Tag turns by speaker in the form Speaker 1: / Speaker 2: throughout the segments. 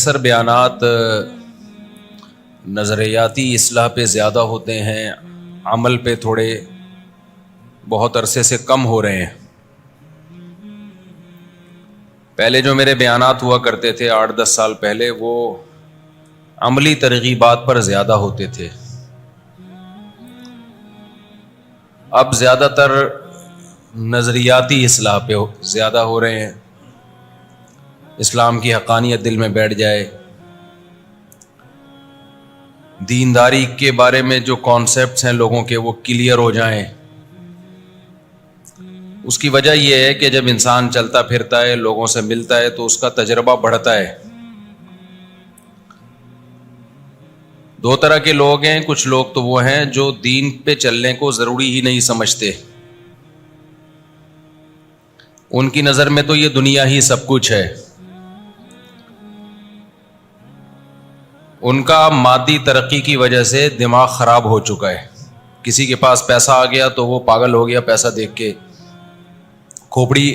Speaker 1: اکثر بیانات نظریاتی اصلاح پہ زیادہ ہوتے ہیں، عمل پہ تھوڑے بہت عرصے سے کم ہو رہے ہیں۔ پہلے جو میرے بیانات ہوا کرتے تھے 8-10 سال پہلے، وہ عملی ترغیبات پر زیادہ ہوتے تھے۔ اب زیادہ تر نظریاتی اصلاح پہ زیادہ ہو رہے ہیں، اسلام کی حقانیت دل میں بیٹھ جائے، دینداری کے بارے میں جو کانسیپٹس ہیں لوگوں کے وہ کلیئر ہو جائیں۔ اس کی وجہ یہ ہے کہ جب انسان چلتا پھرتا ہے، لوگوں سے ملتا ہے، تو اس کا تجربہ بڑھتا ہے۔ دو طرح کے لوگ ہیں، کچھ لوگ تو وہ ہیں جو دین پہ چلنے کو ضروری ہی نہیں سمجھتے، ان کی نظر میں تو یہ دنیا ہی سب کچھ ہے، ان کا مادی ترقی کی وجہ سے دماغ خراب ہو چکا ہے۔ کسی کے پاس پیسہ آ گیا تو وہ پاگل ہو گیا، پیسہ دیکھ کے کھوپڑی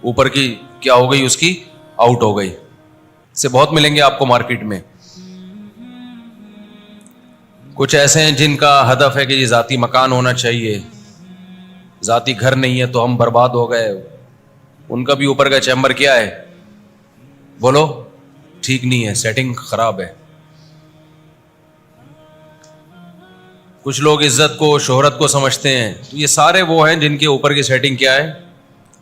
Speaker 1: اوپر کی کیا ہو گئی، اس کی آؤٹ ہو گئی۔ سے بہت ملیں گے آپ کو مارکیٹ میں۔ کچھ ایسے ہیں جن کا ہدف ہے کہ یہ ذاتی مکان ہونا چاہیے، ذاتی گھر نہیں ہے تو ہم برباد ہو گئے۔ ان کا بھی اوپر کا چیمبر کیا ہے، بولو، ٹھیک نہیں ہے، سیٹنگ خراب ہے۔ کچھ لوگ عزت کو، شہرت کو سمجھتے ہیں، تو یہ سارے وہ ہیں جن کے اوپر کی سیٹنگ کیا ہے،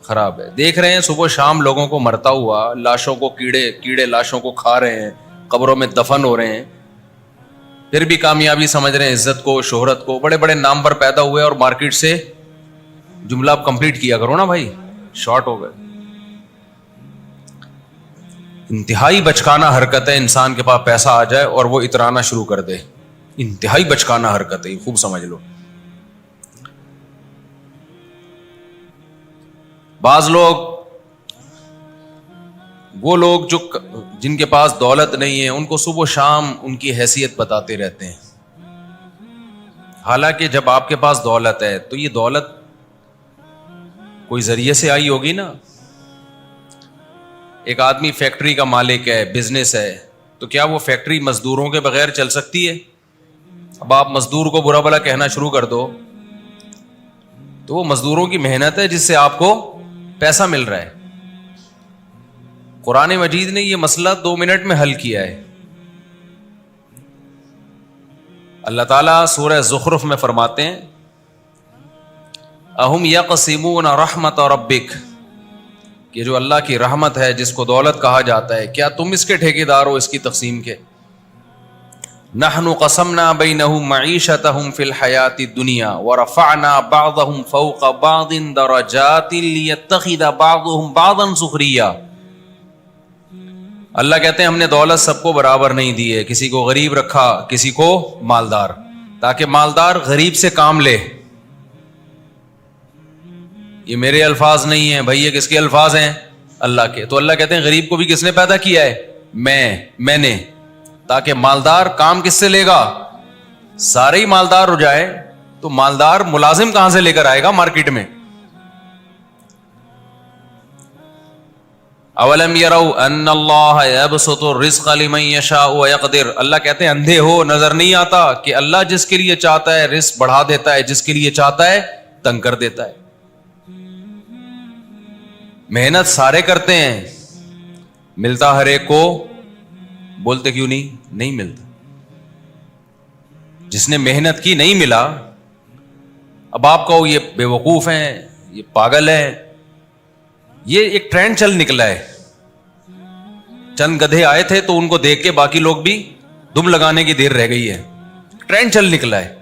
Speaker 1: خراب ہے۔ دیکھ رہے ہیں صبح شام لوگوں کو مرتا ہوا، لاشوں کو کیڑے لاشوں کو کھا رہے ہیں، قبروں میں دفن ہو رہے ہیں، پھر بھی کامیابی سمجھ رہے ہیں عزت کو، شہرت کو۔ بڑے بڑے نام پر پیدا ہوئے اور مارکیٹ سے جملہ آپ کمپلیٹ کیا کرو نا بھائی، شارٹ ہو گئے۔ انتہائی بچکانہ حرکت ہے انسان کے پاس پیسہ آ جائے اور وہ اترانا شروع کر دے، انتہائی بچکانہ حرکت ہے، خوب سمجھ لو۔ بعض لوگ، وہ لوگ جن کے پاس دولت نہیں ہے، ان کو صبح و شام ان کی حیثیت بتاتے رہتے ہیں، حالانکہ جب آپ کے پاس دولت ہے تو یہ دولت کوئی ذریعے سے آئی ہوگی نا۔ ایک آدمی فیکٹری کا مالک ہے، بزنس ہے، تو کیا وہ فیکٹری مزدوروں کے بغیر چل سکتی ہے؟ اب آپ مزدور کو برا بھلا کہنا شروع کر دو تو وہ مزدوروں کی محنت ہے جس سے آپ کو پیسہ مل رہا ہے۔ قرآن مجید نے یہ مسئلہ 2 منٹ میں حل کیا ہے۔ اللہ تعالیٰ سورہ زخرف میں فرماتے ہیں، اہم یقسمون رحمت ربک، کہ جو اللہ کی رحمت ہے جس کو دولت کہا جاتا ہے، کیا تم اس کے ٹھیکیدار ہو، اس کی تقسیم کے؟ نحن قسمنا بینہم معیشتہم فی الحیاۃ الدنیا ورفعنا بعضہم فوق بعض درجات لیتخذ بعضہم بعضا سخریا۔ اللہ کہتے ہیں ہم نے دولت سب کو برابر نہیں دی ہے، کسی کو غریب رکھا، کسی کو مالدار، تاکہ مالدار غریب سے کام لے۔ یہ میرے الفاظ نہیں ہیں بھائی، یہ کس کے الفاظ ہیں؟ اللہ کے۔ تو اللہ کہتے ہیں غریب کو بھی کس نے پیدا کیا ہے؟ میں نے، تاکہ مالدار کام کس سے لے گا؟ سارے ہی مالدار ہو جائے تو مالدار ملازم کہاں سے لے کر آئے گا مارکیٹ میں؟ اولم یروا ان اللہ یبسط الرزق لمن یشاء ویقدر، اللہ کہتے ہیں اندھے ہو، نظر نہیں آتا کہ اللہ جس کے لیے چاہتا ہے رزق بڑھا دیتا ہے، جس کے لیے چاہتا ہے تنگ کر دیتا ہے۔ محنت سارے کرتے ہیں، ملتا ہر ایک کو، بولتے کیوں نہیں ملتا؟ جس نے محنت کی نہیں ملا، اب آپ کہو یہ بے وقوف ہیں، یہ پاگل ہیں۔ یہ ایک ٹرینڈ چل نکلا ہے، چند گدھے آئے تھے تو ان کو دیکھ کے باقی لوگ بھی دم لگانے کی دیر رہ گئی ہے، ٹرینڈ چل نکلا ہے۔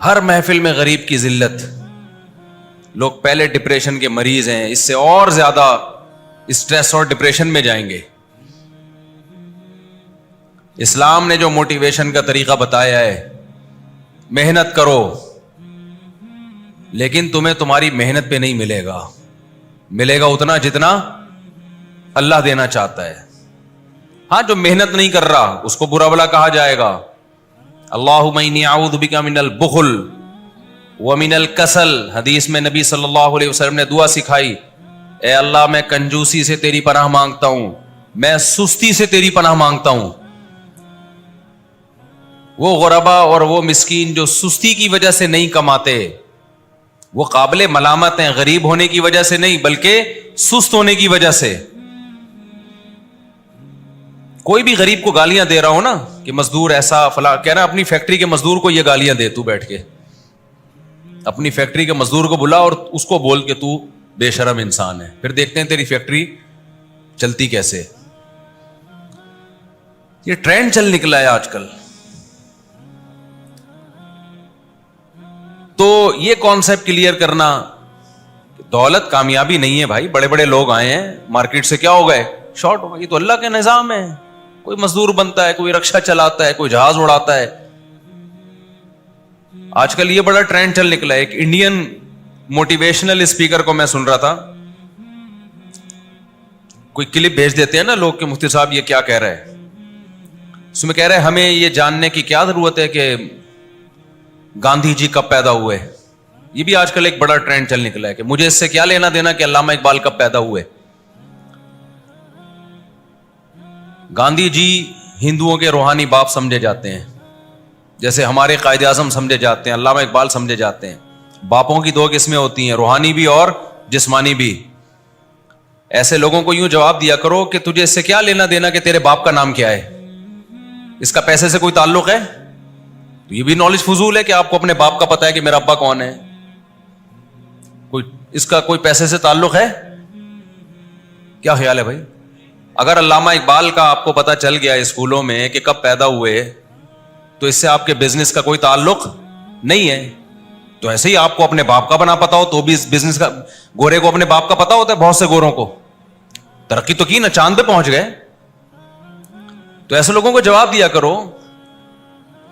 Speaker 1: ہر محفل میں غریب کی ذلت، لوگ پہلے ڈپریشن کے مریض ہیں، اس سے اور زیادہ اسٹریس اور ڈپریشن میں جائیں گے۔ اسلام نے جو موٹیویشن کا طریقہ بتایا ہے، محنت کرو، لیکن تمہیں تمہاری محنت پہ نہیں ملے گا، ملے گا اتنا جتنا اللہ دینا چاہتا ہے۔ ہاں، جو محنت نہیں کر رہا اس کو برا بھلا کہا جائے گا۔ اللہم انی اعوذ بک من البخل ومن الکسل، حدیث میں نبی صلی اللہ علیہ وسلم نے دعا سکھائی، اے اللہ میں کنجوسی سے تیری پناہ مانگتا ہوں، میں سستی سے تیری پناہ مانگتا ہوں. وہ غربا اور وہ مسکین جو سستی کی وجہ سے نہیں کماتے وہ قابل ملامت ہیں, غریب ہونے کی وجہ سے نہیں بلکہ سست ہونے کی وجہ سے. کوئی بھی غریب کو گالیاں دے رہا ہو نا کہ مزدور ایسا فلاں, کہنا اپنی فیکٹری کے مزدور کو یہ گالیاں دے, تو بیٹھ کے اپنی فیکٹری کے مزدور کو بلا اور اس کو بول کہ تو بے شرم انسان ہے, پھر دیکھتے ہیں تیری فیکٹری چلتی کیسے. یہ ٹرینڈ چل نکلا ہے آج کل. تو یہ کانسیپٹ کلیئر کرنا, دولت کامیابی نہیں ہے بھائی. بڑے بڑے لوگ آئے ہیں مارکیٹ سے, کیا ہو گئے, شارٹ ہو گئے. یہ تو اللہ کا نظام ہے. کوئی مزدور بنتا ہے, کوئی رکشا چلاتا ہے, کوئی جہاز اڑاتا ہے. آج کل یہ بڑا ٹرینڈ چل نکلا ہے. ایک انڈین موٹیویشنل اسپیکر کو میں سن رہا تھا, کوئی کلپ بھیج دیتے ہیں نا لوگ کہ مفتی صاحب یہ کیا کہہ رہے ہیں. اس میں کہہ رہے ہیں ہمیں یہ جاننے کی کیا ضرورت ہے کہ گاندھی جی کب پیدا ہوئے. یہ بھی آج کل ایک بڑا ٹرینڈ چل نکلا ہے کہ مجھے اس سے کیا لینا دینا کہ علامہ اقبال کب پیدا ہوئے. گاندھی جی ہندوؤں کے روحانی باپ سمجھے جاتے ہیں, جیسے ہمارے قائد اعظم سمجھے جاتے ہیں, علامہ اقبال سمجھے جاتے ہیں. باپوں کی دو قسمیں ہوتی ہیں, روحانی بھی اور جسمانی بھی. ایسے لوگوں کو یوں جواب دیا کرو کہ تجھے اس سے کیا لینا دینا کہ تیرے باپ کا نام کیا ہے, اس کا پیسے سے کوئی تعلق ہے. تو یہ بھی نالج فضول ہے کہ آپ کو اپنے باپ کا پتا ہے کہ میرا ابا کون ہے. اس کا کوئی پیسے سے تعلق ہے؟ کیا خیال ہے بھائی؟ اگر علامہ اقبال کا آپ کو پتا چل گیا اسکولوں میں کہ کب پیدا ہوئے تو اس سے آپ کے بزنس کا کوئی تعلق نہیں ہے. تو ایسے ہی آپ کو اپنے باپ کا بنا پتا ہو تو بھی اس بزنس کا, گورے کو اپنے باپ کا پتا ہوتا ہے, بہت سے گوروں کو ترقی تو کی نا, چاند پہ پہنچ گئے. تو ایسے لوگوں کو جواب دیا کرو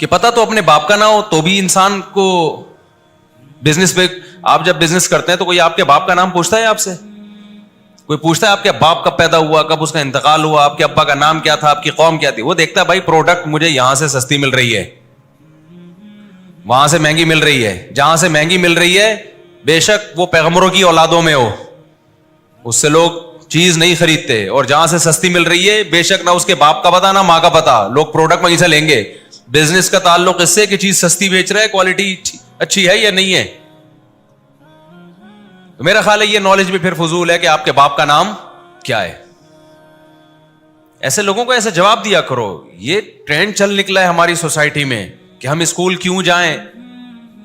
Speaker 1: کہ پتا تو اپنے باپ کا نہ ہو تو بھی انسان کو بزنس پہ, آپ جب بزنس کرتے ہیں تو کوئی آپ کے باپ کا نام پوچھتا ہے آپ سے؟ کوئی پوچھتا ہے آپ کے باپ کب پیدا ہوا, کب اس کا انتقال ہوا, آپ کے ابا کا نام کیا تھا, آپ کی قوم کیا تھی؟ وہ دیکھتا ہے بھائی پروڈکٹ مجھے یہاں سے سستی مل رہی ہے, وہاں سے مہنگی مل رہی ہے. جہاں سے مہنگی مل رہی ہے بے شک وہ پیغمبروں کی اولادوں میں ہو, اس سے لوگ چیز نہیں خریدتے, اور جہاں سے سستی مل رہی ہے بے شک نہ اس کے باپ کا پتا نہ ماں کا پتا, لوگ پروڈکٹ وہیں سے لیں گے. بزنس کا تعلق اس سے کہ چیز سستی بیچ رہا ہے, کوالٹی اچھی ہے یا نہیں ہے. تو میرا خیال ہے یہ نالج بھی پھر فضول ہے کہ آپ کے باپ کا نام کیا ہے. ایسے لوگوں کو ایسے جواب دیا کرو. یہ ٹرینڈ چل نکلا ہے ہماری سوسائٹی میں کہ ہم اسکول کیوں جائیں,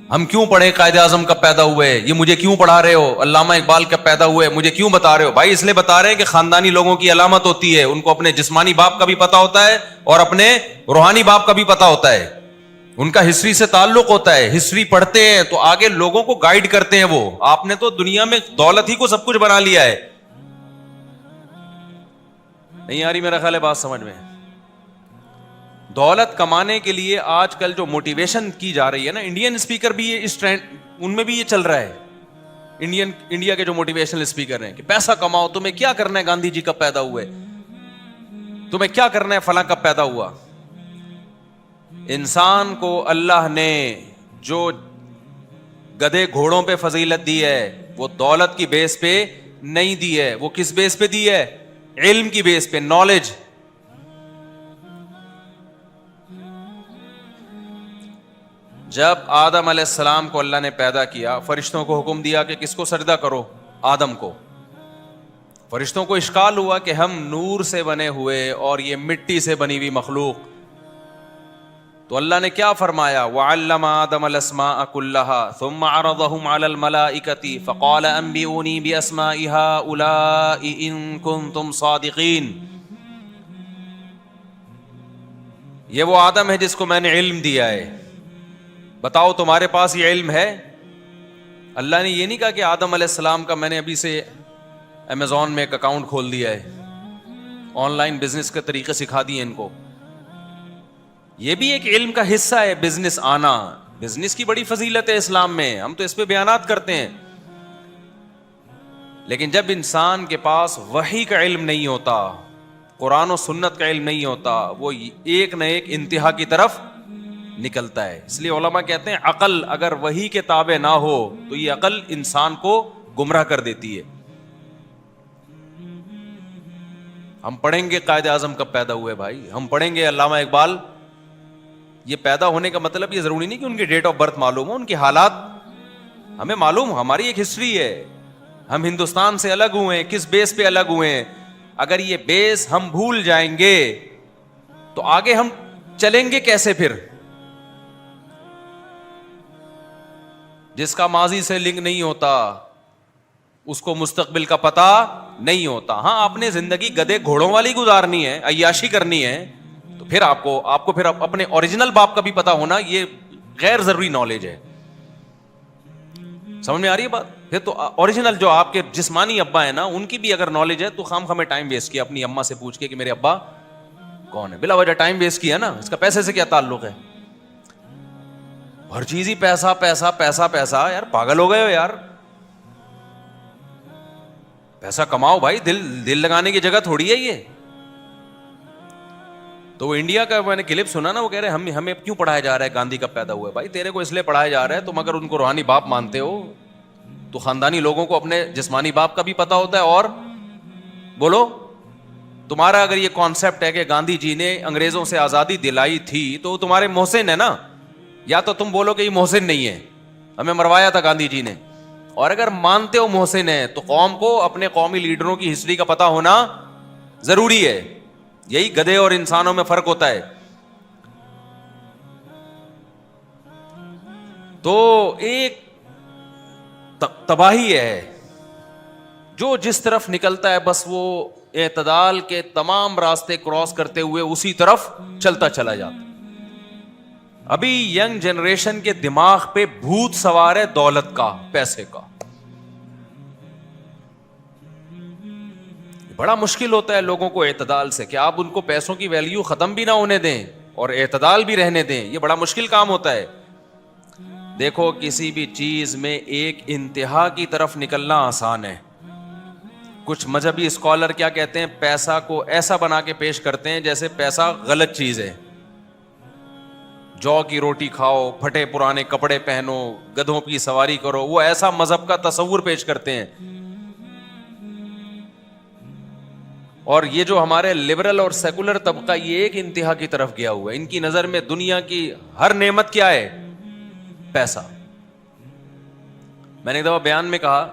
Speaker 1: ہم کیوں پڑھیں قائد اعظم کب پیدا ہوئے, یہ مجھے کیوں پڑھا رہے ہو, علامہ اقبال کب پیدا ہوئے مجھے کیوں بتا رہے ہو. بھائی اس لیے بتا رہے ہیں کہ خاندانی لوگوں کی علامت ہوتی ہے, ان کو اپنے جسمانی باپ کا بھی پتا ہوتا ہے اور اپنے روحانی باپ کا بھی پتا ہوتا ہے, ان کا ہسٹری سے تعلق ہوتا ہے. ہسٹری پڑھتے ہیں تو آگے لوگوں کو گائیڈ کرتے ہیں. وہ آپ نے تو دنیا میں دولت ہی کو سب کچھ بنا لیا ہے. نہیں آ رہی میرا خیال ہے بات سمجھ میں؟ دولت کمانے کے لیے آج کل جو موٹیویشن کی جا رہی ہے نا, انڈین اسپیکر بھی اس ٹرینڈ, ان میں بھی یہ چل رہا ہے. انڈیا کے جو موٹیویشنل اسپیکر ہیں کہ پیسہ کماؤ, تمہیں کیا کرنا ہے, گاندھی جی کب پیدا ہوئے, تمہیں کیا کرنا ہے, فلاں کب پیدا ہوا. انسان کو اللہ نے جو گدھے گھوڑوں پہ فضیلت دی ہے وہ دولت کی بیس پہ نہیں دی ہے. وہ کس بیس پہ دی ہے؟ علم کی بیس پہ, نالج. جب آدم علیہ السلام کو اللہ نے پیدا کیا, فرشتوں کو حکم دیا کہ کس کو سجدہ کرو, آدم کو. فرشتوں کو اشکال ہوا کہ ہم نور سے بنے ہوئے اور یہ مٹی سے بنی ہوئی مخلوق. تو اللہ نے کیا فرمایا, وَعَلَّمَ آدَمَ الْأَسْمَاءَ كُلَّهَا ثُمَّ عَرَضَهُمْ عَلَى الْمَلَائِكَةِ فَقَالَ أَنبِئُونِي بِأَسْمَاءِ هَؤُلَاءِ إِن كُنتُمْ صَادِقِينَ. یہ وہ آدم ہے جس کو میں نے علم دیا ہے, بتاؤ تمہارے پاس یہ علم ہے؟ اللہ نے یہ نہیں کہا کہ آدم علیہ السلام کا میں نے ابھی سے امیزون میں ایک اکاؤنٹ کھول دیا ہے, آن لائن بزنس کے طریقے سکھا دیے ان کو. یہ بھی ایک علم کا حصہ ہے بزنس آنا. بزنس کی بڑی فضیلت ہے اسلام میں, ہم تو اس پہ بیانات کرتے ہیں. لیکن جب انسان کے پاس وحی کا علم نہیں ہوتا, قرآن و سنت کا علم نہیں ہوتا, وہ ایک نہ ایک انتہا کی طرف نکلتا ہے. اس لیے علماء کہتے ہیں عقل اگر وحی کے تابع نہ ہو تو یہ عقل انسان کو گمراہ کر دیتی ہے. ہم پڑھیں گے قائد اعظم کب پیدا ہوئے بھائی, ہم پڑھیں گے علامہ اقبال. یہ پیدا ہونے کا مطلب یہ ضروری نہیں کہ ان کی ڈیٹ آف برتھ معلوم ہو, ان کے حالات ہمیں معلوم. ہماری ایک ہسٹری ہے, ہم ہندوستان سے الگ ہوئے ہیں, کس بیس پہ الگ ہوئے ہیں. اگر یہ بیس ہم بھول جائیں گے تو آگے ہم چلیں گے کیسے پھر؟ جس کا ماضی سے لنک نہیں ہوتا اس کو مستقبل کا پتہ نہیں ہوتا. ہاں آپ نے زندگی گدے گھوڑوں والی گزارنی ہے, عیاشی کرنی ہے, تو پھر آپ کو پھر اپنے اوریجنل باپ کا بھی پتہ ہونا یہ غیر ضروری نالج ہے. سمجھ میں آ رہی ہے بات؟ پھر تو اوریجنل جو آپ کے جسمانی ابا ہیں نا ان کی بھی اگر نالج ہے تو خام میں ٹائم ویسٹ کیا اپنی اماں سے پوچھ کے کہ میرے ابا کون ہے, بلا وجہ ٹائم ویسٹ کیا نا. اس کا پیسے سے کیا تعلق ہے؟ ہر چیز ہی پیسہ پیسہ پیسہ پیسہ. یار پاگل ہو گئے ہو یار, پیسہ کماؤ بھائی, دل لگانے کی جگہ تھوڑی ہے یہ. تو وہ انڈیا کا میں نے کلپ سنا نا, وہ کہہ رہے ہمیں کیوں پڑھایا جا رہا ہے گاندھی کب پیدا ہوا ہے. بھائی تیرے کو اس لیے پڑھایا جا رہا ہے, تم اگر ان کو روحانی باپ مانتے ہو تو خاندانی لوگوں کو اپنے جسمانی باپ کا بھی پتا ہوتا ہے. اور بولو, تمہارا اگر یہ کانسیپٹ ہے کہ گاندھی جی نے انگریزوں سے آزادی دلائی تھی تو تمہارے محسن ہے نا, یا تو تم بولو کہ یہ محسن نہیں ہے, ہمیں مروایا تھا گاندھی جی نے. اور اگر مانتے ہو محسن ہے تو قوم کو اپنے قومی لیڈروں کی ہسٹری کا پتا ہونا ضروری ہے. یہی گدھے اور انسانوں میں فرق ہوتا ہے. تو ایک تباہی ہے, جو جس طرف نکلتا ہے بس وہ اعتدال کے تمام راستے کراس کرتے ہوئے اسی طرف چلتا چلا جاتا. ابھی ینگ جنریشن کے دماغ پہ بھوت سوار ہے دولت کا, پیسے کا. بڑا مشکل ہوتا ہے لوگوں کو اعتدال سے کہ آپ ان کو پیسوں کی ویلیو ختم بھی نہ ہونے دیں اور اعتدال بھی رہنے دیں. یہ بڑا مشکل کام ہوتا ہے. دیکھو کسی بھی چیز میں ایک انتہا کی طرف نکلنا آسان ہے. کچھ مذہبی اسکالر کیا کہتے ہیں, پیسہ کو ایسا بنا کے پیش کرتے ہیں جیسے پیسہ غلط چیز ہے. جو کی روٹی کھاؤ, پھٹے پرانے کپڑے پہنو, گدھوں کی سواری کرو, وہ ایسا مذہب کا تصور پیش کرتے ہیں. اور یہ جو ہمارے لبرل اور سیکولر طبقہ یہ ایک انتہا کی طرف گیا ہوا ہے. ان کی نظر میں دنیا کی ہر نعمت کیا ہے؟ پیسہ. میں نے ایک دفعہ بیان میں کہا,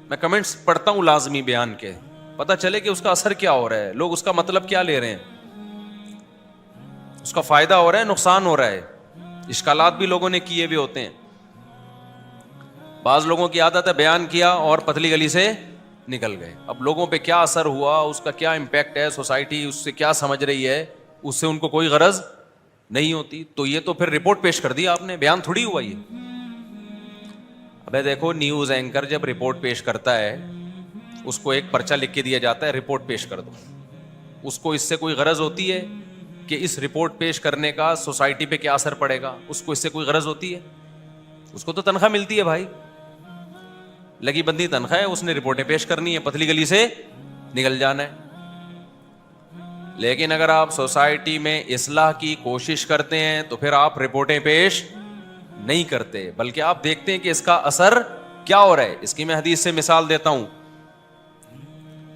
Speaker 1: میں کمنٹس پڑھتا ہوں لازمی بیان کے, پتہ چلے کہ اس کا اثر کیا ہو رہا ہے, لوگ اس کا مطلب کیا لے رہے ہیں, اس کا فائدہ ہو رہا ہے, نقصان ہو رہا ہے. اشکالات بھی لوگوں نے کیے ہوئے ہوتے ہیں. بعض لوگوں کی عادت ہے بیان کیا اور پتلی گلی سے نکل گئے. اب لوگوں پہ کیا اثر ہوا, اس کا کیا امپیکٹ ہے, سوسائٹی اس سے کیا سمجھ رہی ہے, اس سے ان کو کوئی غرض نہیں ہوتی. تو یہ تو پھر رپورٹ پیش کر دی آپ نے, بیان تھوڑی ہوا یہ. ابے دیکھو نیوز اینکر جب رپورٹ پیش کرتا ہے اس کو ایک پرچہ لکھ کے دیا جاتا ہے, رپورٹ پیش کر دو. اس کو اس سے کوئی غرض ہوتی ہے کہ اس رپورٹ پیش کرنے کا سوسائٹی پہ کیا اثر پڑے گا؟ اس کو اس سے کوئی غرض ہوتی ہے؟ اس کو تو تنخواہ ملتی ہے بھائی, لگی بندی تنخواہ ہے, اس نے رپورٹیں پیش کرنی ہے, پتلی گلی سے نکل جانا ہے. لیکن اگر آپ سوسائٹی میں اصلاح کی کوشش کرتے ہیں تو پھر آپ رپورٹیں پیش نہیں کرتے, بلکہ آپ دیکھتے ہیں کہ اس کا اثر کیا ہو رہا ہے. اس کی میں حدیث سے مثال دیتا ہوں.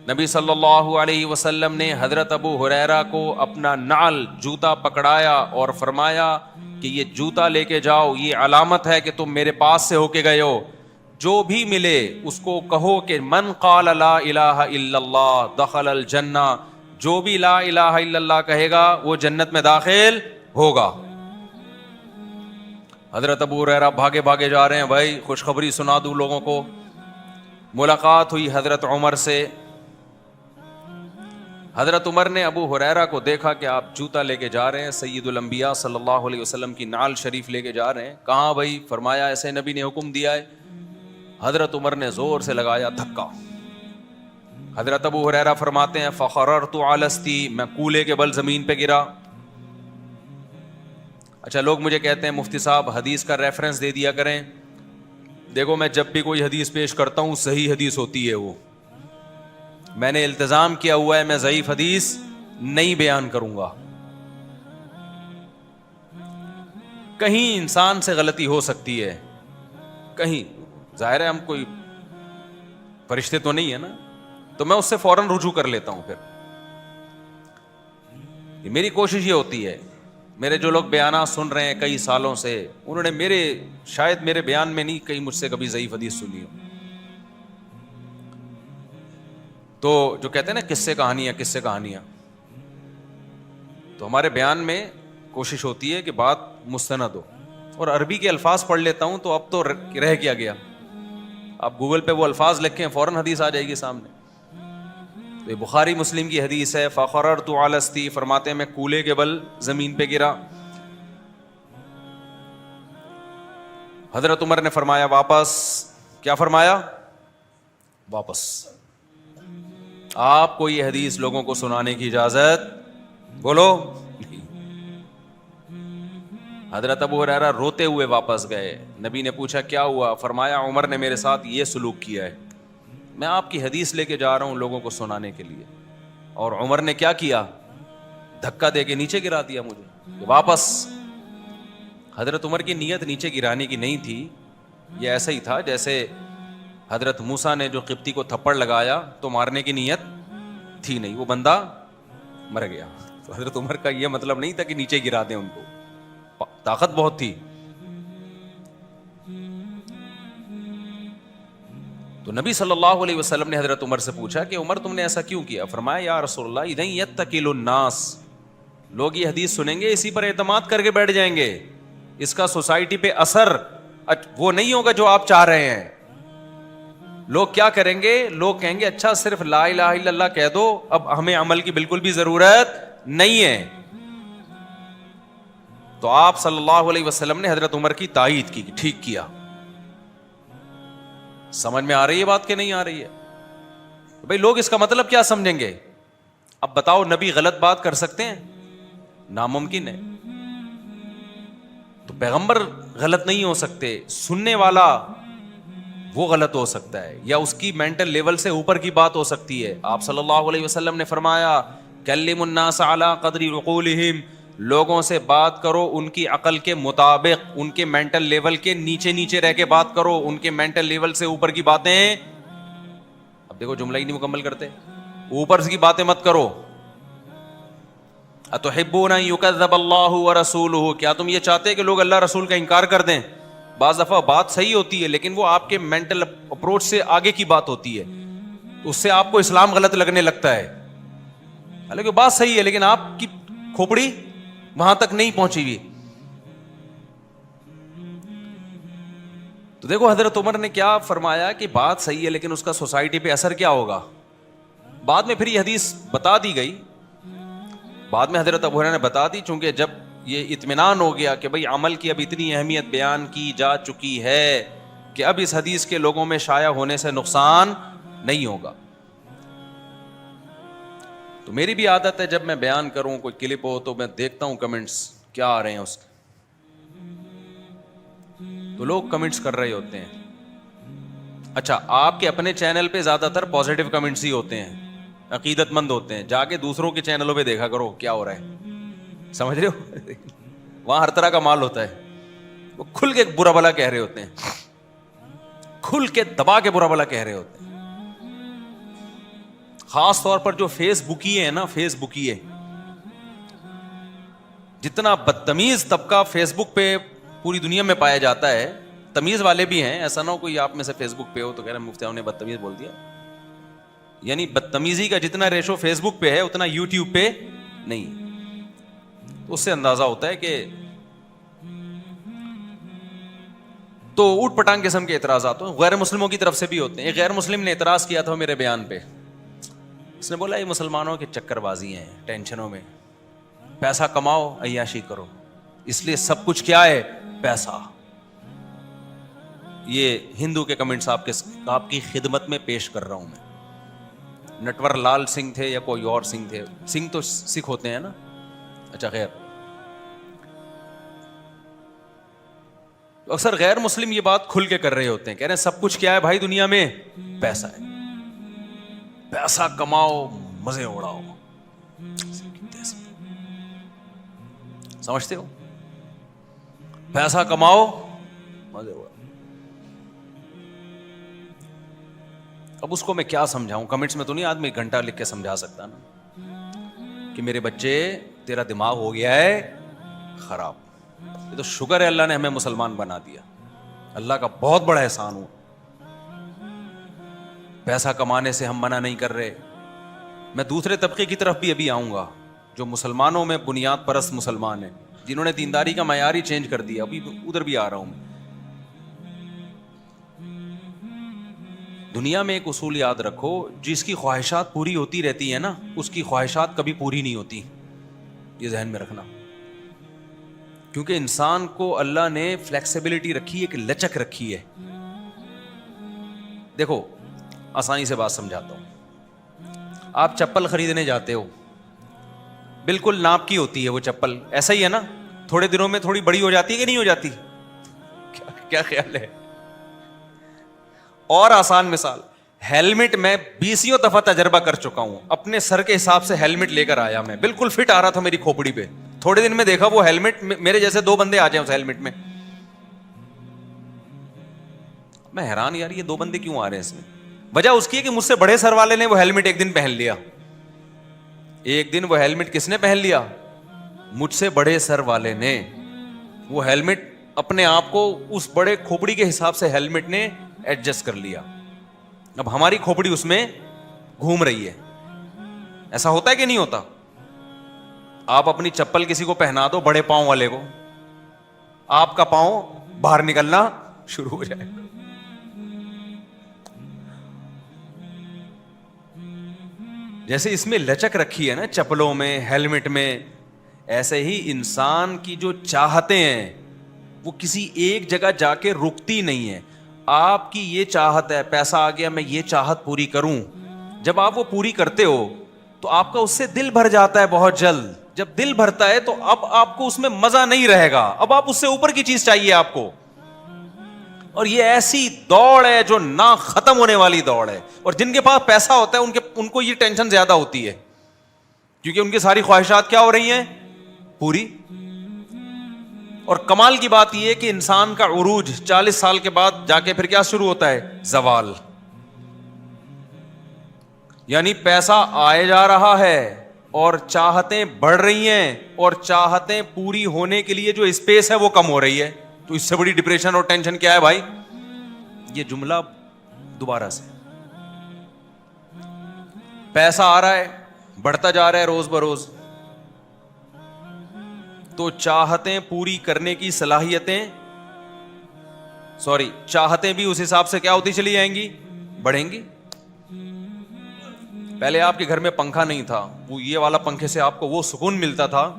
Speaker 1: نبی صلی اللہ علیہ وسلم نے حضرت ابو ہریرہ کو اپنا نعل جوتا پکڑایا اور فرمایا کہ یہ جوتا لے کے جاؤ, یہ علامت ہے کہ تم میرے پاس سے ہو کے گئے ہو. جو بھی ملے اس کو کہو کہ من قال لا الہ الا اللہ دخل الجنہ, جو بھی لا الہ الا اللہ کہے گا وہ جنت میں داخل ہوگا. حضرت ابو ہریرہ بھاگے بھاگے جا رہے ہیں, بھائی خوشخبری سنا دوں لوگوں کو. ملاقات ہوئی حضرت عمر سے. حضرت عمر نے ابو ہریرہ کو دیکھا کہ آپ جوتا لے کے جا رہے ہیں, سید الانبیاء صلی اللہ علیہ وسلم کی نعل شریف لے کے جا رہے ہیں. کہاں بھائی؟ فرمایا ایسے نبی نے حکم دیا ہے. حضرت عمر نے زور سے لگایا دھکا. حضرت ابو ہریرہ فرماتے ہیں فخررت علی استی, میں کولے کے بل زمین پہ گرا. اچھا لوگ مجھے کہتے ہیں مفتی صاحب حدیث کا ریفرنس دے دیا کریں. دیکھو میں جب بھی کوئی حدیث پیش کرتا ہوں صحیح حدیث ہوتی ہے, وہ میں نے التزام کیا ہوا ہے میں ضعیف حدیث نہیں بیان کروں گا. کہیں انسان سے غلطی ہو سکتی ہے, کہیں, ظاہر ہے ہم کوئی فرشتے تو نہیں ہے نا, تو میں اس سے فوراً رجوع کر لیتا ہوں. پھر میری کوشش یہ ہوتی ہے, میرے جو لوگ بیانات سن رہے ہیں کئی سالوں سے, انہوں نے شاید میرے بیان میں نہیں کہیں مجھ سے کبھی ضعیف حدیث سنی ہو. تو جو کہتے ہیں نا قصے کہانیاں, تو ہمارے بیان میں کوشش ہوتی ہے کہ بات مستند ہو. اور عربی کے الفاظ پڑھ لیتا ہوں تو اب تو رہ کیا گیا, آپ گوگل پہ وہ الفاظ لکھیں فوراً حدیث آ جائے گی سامنے. تو یہ بخاری مسلم کی حدیث ہے. فخررت علی استی, فرماتے ہیں میں کولے کے بل زمین پہ گرا. حضرت عمر نے فرمایا واپس. کیا فرمایا؟ واپس. آپ کو یہ حدیث لوگوں کو سنانے کی اجازت بولو نہیں. حضرت ابو ہریرہ روتے ہوئے واپس گئے. نبی نے پوچھا کیا ہوا؟ فرمایا عمر نے میرے ساتھ یہ سلوک کیا ہے, میں آپ کی حدیث لے کے جا رہا ہوں لوگوں کو سنانے کے لیے, اور عمر نے کیا کیا؟ دھکا دے کے نیچے گرا دیا مجھے. واپس. حضرت عمر کی نیت نیچے گرانے کی نہیں تھی, یہ ایسا ہی تھا جیسے حضرت موسیٰ نے جو قبطی کو تھپڑ لگایا تو مارنے کی نیت تھی نہیں, وہ بندہ مر گیا. تو حضرت عمر کا یہ مطلب نہیں تھا کہ نیچے گرا دیں ان کو, طاقت بہت تھی. تو نبی صلی اللہ علیہ وسلم نے حضرت عمر سے پوچھا کہ عمر تم نے ایسا کیوں کیا؟ فرمایا یا رسول اللہ اذن یتکل الناس, لوگ یہ حدیث سنیں گے اسی پر اعتماد کر کے بیٹھ جائیں گے, اس کا سوسائٹی پہ اثر وہ نہیں ہوگا جو آپ چاہ رہے ہیں. لوگ کیا کریں گے؟ لوگ کہیں گے اچھا صرف لا الہ الا اللہ کہہ دو, اب ہمیں عمل کی بالکل بھی ضرورت نہیں ہے. تو آپ صلی اللہ علیہ وسلم نے حضرت عمر کی تائید کی, ٹھیک کیا. سمجھ میں آ رہی ہے بات کہ نہیں آ رہی ہے؟ بھئی لوگ اس کا مطلب کیا سمجھیں گے؟ اب بتاؤ نبی غلط بات کر سکتے ہیں؟ ناممکن ہے. تو پیغمبر غلط نہیں ہو سکتے, سننے والا وہ غلط ہو سکتا ہے, یا اس کی مینٹل لیول سے اوپر کی بات ہو سکتی ہے. آپ صلی اللہ علیہ وسلم نے فرمایا کلموا الناس علی قدر عقولہم, لوگوں سے بات کرو ان کی عقل کے مطابق, ان کے مینٹل لیول کے نیچے نیچے رہ کے بات کرو, ان کے مینٹل لیول سے اوپر کی باتیں. اب دیکھو جملہ ہی نہیں مکمل کرتے, اوپر کی باتیں مت کرو. اتحبون ان یکذب اللہ ورسولہ, کیا تم یہ چاہتے کہ لوگ اللہ رسول کا انکار کر دیں؟ بعض دفعہ بات صحیح ہوتی ہے لیکن وہ آپ کے مینٹل اپروچ سے آگے کی بات ہوتی ہے, تو اس سے آپ کو اسلام غلط لگنے لگتا ہے. حالانکہ بات صحیح ہے لیکن آپ کی کھوپڑی وہاں تک نہیں پہنچی ہوئی. تو دیکھو حضرت عمر نے کیا فرمایا کہ بات صحیح ہے لیکن اس کا سوسائٹی پہ اثر کیا ہوگا. بعد میں پھر یہ حدیث بتا دی گئی, بعد میں حضرت ابو ہریرہ نے بتا دی, چونکہ جب یہ اطمینان ہو گیا کہ بھئی عمل کی اب اتنی اہمیت بیان کی جا چکی ہے کہ اب اس حدیث کے لوگوں میں شائع ہونے سے نقصان نہیں ہوگا. تو میری بھی عادت ہے جب میں بیان کروں کوئی کلپ ہو تو میں دیکھتا ہوں کمنٹس کیا آ رہے ہیں اس کے, تو لوگ کمنٹس کر رہے ہوتے ہیں. اچھا آپ کے اپنے چینل پہ زیادہ تر پازیٹیو کمنٹس ہی ہوتے ہیں, عقیدت مند ہوتے ہیں, جا کے دوسروں کے چینلوں پہ دیکھا کرو کیا ہو رہا ہے, سمجھ رہے ہو؟ وہاں ہر طرح کا مال ہوتا ہے, وہ کھل کے برا بھلا کہہ رہے ہوتے ہیں, کھل کے دبا کے برا بھلا کہہ رہے ہوتے ہیں. خاص طور پر جو فیس بکیے ہیں نا, فیس بکیے, جتنا بدتمیز طبقہ فیس بک پہ پوری دنیا میں پایا جاتا ہے, تمیز والے بھی ہیں, ایسا نہ ہو کوئی آپ میں سے فیس بک پہ ہو تو کہہ رہے ہیں مفتی صاحب نے بدتمیز بول دیا. یعنی بدتمیزی کا جتنا ریشو فیس بک پہ ہے اتنا یوٹیوب پہ نہیں. اس سے اندازہ ہوتا ہے کہ تو اوٹ پٹانگ قسم کے اعتراضات غیر مسلموں کی طرف سے بھی ہوتے ہیں. ایک غیر مسلم نے اعتراض کیا تھا میرے بیان پہ, اس نے بولا یہ مسلمانوں کے چکر بازی ہیں, ٹینشنوں میں, پیسہ کماؤ عیاشی کرو, اس لیے سب کچھ کیا ہے پیسہ. یہ ہندو کے کمنٹس آپ کی خدمت میں پیش کر رہا ہوں میں. نٹور لال سنگھ تھے یا کوئی اور سنگھ تھے, سنگھ تو سکھ ہوتے ہیں نا, اچھا خیر. اکثر غیر مسلم یہ بات کھل کے کر رہے ہوتے ہیں, کہہ رہے ہیں سب کچھ کیا ہے بھائی دنیا میں, پیسہ ہے, پیسہ کماؤ مزے اڑاؤ. سمجھتے ہو؟ پیسہ کماؤ مزے اڑاؤ. اب اس کو میں کیا سمجھاؤں, کمنٹس میں تو نہیں آدمی گھنٹہ لکھ کے سمجھا سکتا نا کہ میرے بچے تیرا دماغ ہو گیا ہے خراب. یہ تو شکر ہے اللہ نے ہمیں مسلمان بنا دیا, اللہ کا بہت بڑا احسان ہوا. پیسہ کمانے سے ہم منع نہیں کر رہے. میں دوسرے طبقے کی طرف بھی ابھی آؤں گا, جو مسلمانوں میں بنیاد پرست مسلمان ہیں, جنہوں نے دینداری کا معیار ہی چینج کر دیا, ابھی ادھر بھی آ رہا ہوں میں. دنیا میں ایک اصول یاد رکھو, جس کی خواہشات پوری ہوتی رہتی ہیں نا, اس کی خواہشات کبھی پوری نہیں ہوتی. یہ ذہن میں رکھنا, کیونکہ انسان کو اللہ نے فلیکسیبلٹی رکھی ہے, ایک لچک رکھی ہے. دیکھو آسانی سے بات سمجھاتا ہوں. آپ چپل خریدنے جاتے ہو, بالکل ناپ کی ہوتی ہے وہ چپل, ایسا ہی ہے نا, تھوڑے دنوں میں تھوڑی بڑی ہو جاتی ہے کہ نہیں ہو جاتی؟ کیا خیال ہے؟ اور آسان مثال, ہیلمٹ میں 20 دفعہ تجربہ کر چکا ہوں, اپنے سر کے حساب سے ہیلمٹ لے کر آیا, میں بالکل فٹ آ رہا تھا میری کھوپڑی پہ. تھوڑے دن میں دیکھا وہ ہیلمٹ میرے جیسے 2 بندے آ جائیں اس ہیلمٹ میں. میں حیران, یار یہ 2 بندے کیوں آ رہے ہیں اس میں؟ وجہ اس کی ہے کہ مجھ سے بڑے سر والے نے وہ ہیلمٹ ایک دن پہن لیا. ایک دن وہ ہیلمٹ کس نے پہن لیا؟ مجھ سے بڑے سر والے نے. وہ ہیلمٹ اپنے آپ کو اس بڑے کھوپڑی کے حساب سے ہیلمٹ نے ایڈجسٹ کر لیا. اب ہماری کھوپڑی اس میں گھوم رہی ہے. ایسا ہوتا ہے کہ نہیں ہوتا؟ آپ اپنی چپل کسی کو پہنا دو, بڑے پاؤں والے کو, آپ کا پاؤں باہر نکلنا شروع ہو جائے. جیسے اس میں لچک رکھی ہے نا چپلوں میں, ہیلمٹ میں, ایسے ہی انسان کی جو چاہتے ہیں وہ کسی ایک جگہ جا کے رکتی نہیں ہے. آپ کی یہ چاہت ہے, پیسہ آ گیا میں یہ چاہت پوری کروں. جب آپ وہ پوری کرتے ہو تو آپ کا اس سے دل بھر جاتا ہے بہت جلد. جب دل بھرتا ہے تو اب آپ کو اس میں مزہ نہیں رہے گا, اب آپ اس سے اوپر کی چیز چاہیے آپ کو. اور یہ ایسی دوڑ ہے جو نہ ختم ہونے والی دوڑ ہے. اور جن کے پاس پیسہ ہوتا ہے ان کو یہ ٹینشن زیادہ ہوتی ہے, کیونکہ ان کی ساری خواہشات کیا ہو رہی ہیں؟ پوری. اور کمال کی بات یہ ہے کہ انسان کا عروج 40 سال کے بعد جا کے پھر کیا شروع ہوتا ہے؟ زوال. یعنی پیسہ آئے جا رہا ہے اور چاہتیں بڑھ رہی ہیں, اور چاہتیں پوری ہونے کے لیے جو اسپیس ہے وہ کم ہو رہی ہے. تو اس سے بڑی ڈپریشن اور ٹینشن کیا ہے بھائی؟ یہ جملہ دوبارہ سے, پیسہ آ رہا ہے, بڑھتا جا رہا ہے روز بروز, تو چاہتیں پوری کرنے کی صلاحیتیں, چاہتیں بھی اس حساب سے کیا ہوتی چلی جائیں گی؟ بڑھیں گی. پہلے آپ کے گھر میں پنکھا نہیں تھا, وہ یہ والا پنکھے سے آپ کو وہ سکون ملتا تھا.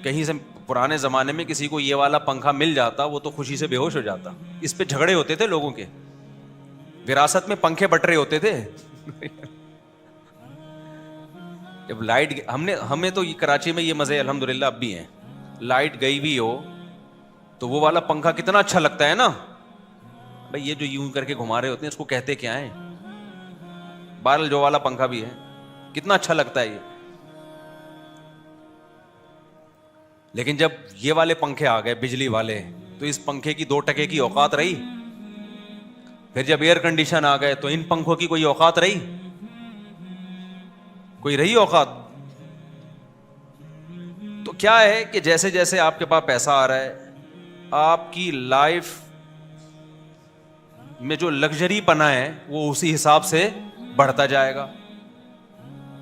Speaker 1: کہیں سے پرانے زمانے میں کسی کو یہ والا پنکھا مل جاتا, وہ تو خوشی سے بے ہوش ہو جاتا. اس پہ جھگڑے ہوتے تھے لوگوں کے, وراثت میں پنکھے بٹ رہے ہوتے تھے. جب لائٹ ہمیں تو کراچی میں یہ مزے الحمدللہ اب بھی ہیں, لائٹ گئی بھی ہو تو وہ والا پنکھا کتنا اچھا لگتا ہے نا بھائی. یہ جو یوں کر کے گھما رہے ہوتے ہیں اس کو کہتے کیا ہیں؟ بہرحال جو والا پنکھا بھی ہے کتنا اچھا لگتا ہے یہ. لیکن جب یہ والے پنکھے آ گئے بجلی والے, تو اس پنکھے کی 2 ٹکے کی اوقات رہی. پھر جب ایئر کنڈیشن آ گئے تو ان پنکھوں کی کوئی اوقات رہی؟ کوئی رہی اوقات؟ تو کیا ہے کہ جیسے جیسے آپ کے پاس پیسہ آ رہا ہے, آپ کی لائف میں جو لگژری پنا ہے وہ اسی حساب سے بڑھتا جائے گا.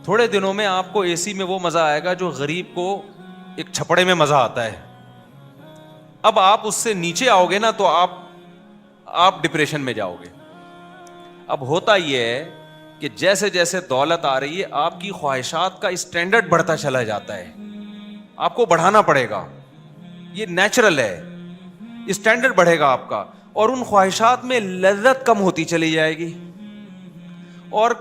Speaker 1: تھوڑے دنوں میں آپ کو اے سی میں وہ مزہ آئے گا جو غریب کو ایک چھپڑے میں مزہ آتا ہے. اب آپ اس سے نیچے آؤ گے نا تو آپ ڈپریشن میں جاؤ گے. اب ہوتا یہ ہے کہ جیسے جیسے دولت آ رہی ہے آپ کی خواہشات کا اسٹینڈرڈ بڑھتا چلا جاتا ہے. آپ کو بڑھانا پڑے گا, یہ نیچرل ہے, اسٹینڈرڈ بڑھے گا آپ کا, اور ان خواہشات میں لذت کم ہوتی چلی جائے گی. اور